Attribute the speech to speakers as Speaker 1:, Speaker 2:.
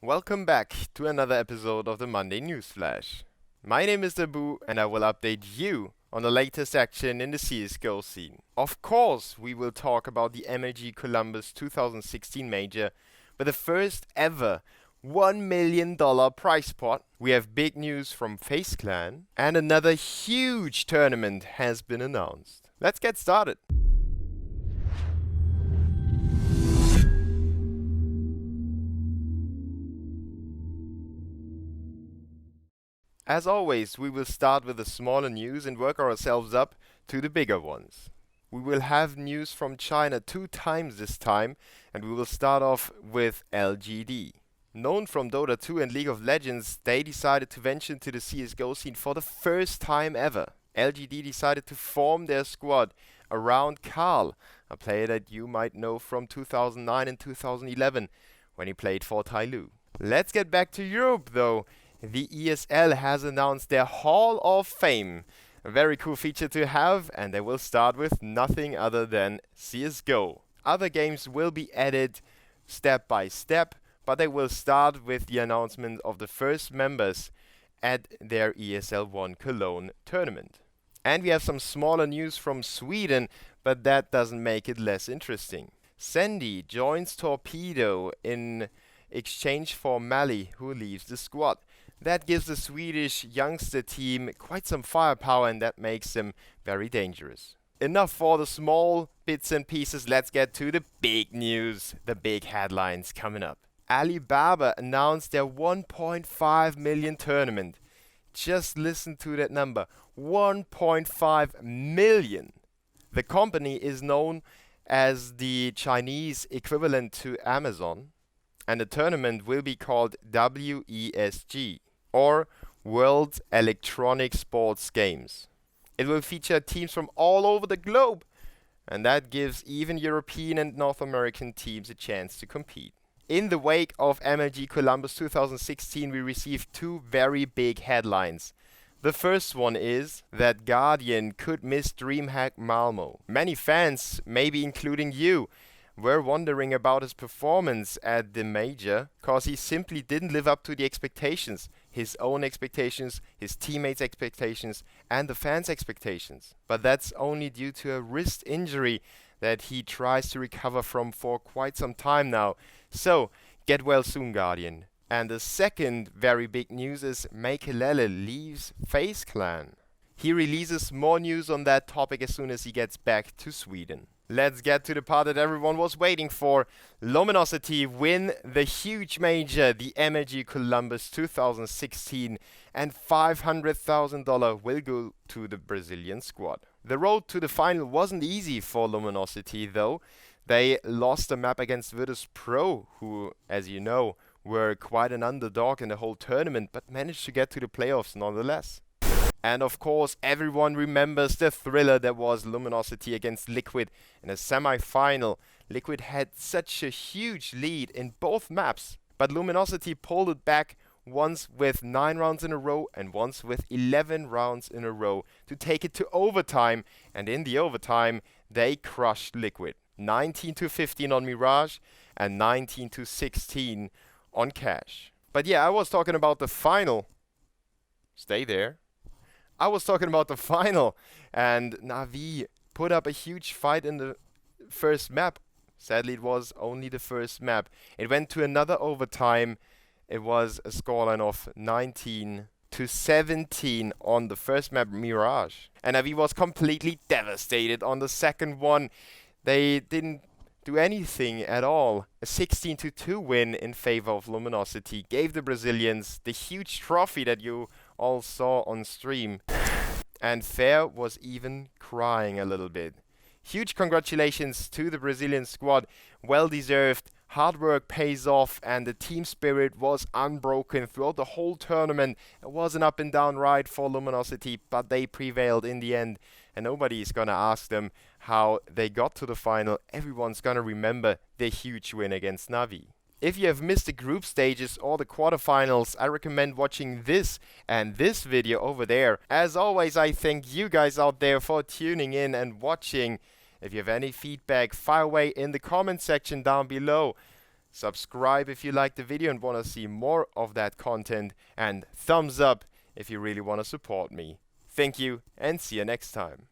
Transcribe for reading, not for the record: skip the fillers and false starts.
Speaker 1: Welcome back to another episode of the Monday News Flash. My name is Dabu and I will update you on the latest action in the CSGO scene. Of course, we will talk about the MLG Columbus 2016 major with the first ever $1 million prize pot. We have big news from FaZe Clan and another huge tournament has been announced. Let's get started. As always, we will start with the smaller news and work ourselves up to the bigger ones. We will have news from China 2 times this time, and we will start off with LGD. Known from Dota 2 and League of Legends, they decided to venture into the CSGO scene for the first time ever. LGD decided to form their squad around Karl, a player that you might know from 2009 and 2011 when he played for Tyloo. Let's get back to Europe though. The ESL has announced their Hall of Fame. A very cool feature to have, and they will start with nothing other than CSGO. Other games will be added step by step, but they will start with the announcement of the first members at their ESL 1 Cologne tournament. And we have some smaller news from Sweden, but that doesn't make it less interesting. Sandy joins Torpedo in exchange for Mali, who leaves the squad. That gives the Swedish youngster team quite some firepower, and that makes them very dangerous. Enough for the small bits and pieces, let's get to the big news, the big headlines coming up. Alibaba announced their 1.5 million tournament. Just listen to that number, 1.5 million. The company is known as the Chinese equivalent to Amazon, and the tournament will be called WESG, or World Electronic Sports Games. It will feature teams from all over the globe, and that gives even European and North American teams a chance to compete. In the wake of MLG Columbus 2016, we received 2 very big headlines. The first one is that Guardian could miss DreamHack Malmo. Many fans, maybe including you, were wondering about his performance at the major, cause he simply didn't live up to the expectations, his own expectations, his teammates' expectations, and the fans' expectations. But that's only due to a wrist injury that he tries to recover from for quite some time now. So, get well soon, Guardian. And the second very big news is Maikelele leaves FaZe Clan. He releases more news on that topic as soon as he gets back to Sweden. Let's get to the part that everyone was waiting for. Luminosity win the huge major, the MLG Columbus 2016, and $500,000 will go to the Brazilian squad. The road to the final wasn't easy for Luminosity though. They lost the map against Virtus Pro, who, as you know, were quite an underdog in the whole tournament, but managed to get to the playoffs nonetheless. And of course, everyone remembers the thriller that was Luminosity against Liquid in a semi-final. Liquid had such a huge lead in both maps, but Luminosity pulled it back once with 9 rounds in a row and once with 11 rounds in a row to take it to overtime. And in the overtime, they crushed Liquid. 19-15 on Mirage and 19-16 on Cash. But yeah, I was talking about the final. Stay there. I was talking about the final, and Na'Vi put up a huge fight in the first map. Sadly, it was only the first map. It went to another overtime. It was a scoreline of 19-17 on the first map, Mirage. And Na'Vi was completely devastated on the second one. They didn't do anything at all. A 16-2 win in favor of Luminosity gave the Brazilians the huge trophy that you all saw on stream. And Fair was even crying a little bit. Huge congratulations to the Brazilian squad. Well deserved. Hard work pays off, and the team spirit was unbroken throughout the whole tournament. It was an up and down ride for Luminosity, but they prevailed in the end. And nobody is gonna ask them how they got to the final. Everyone's gonna remember their huge win against Na'Vi. If you have missed the group stages or the quarterfinals, I recommend watching this and this video over there. As always, I thank you guys out there for tuning in and watching. If you have any feedback, fire away in the comment section down below. subscribe if you liked the video and want to see more of that content, and thumbs up if you really want to support me. Thank you and see you next time.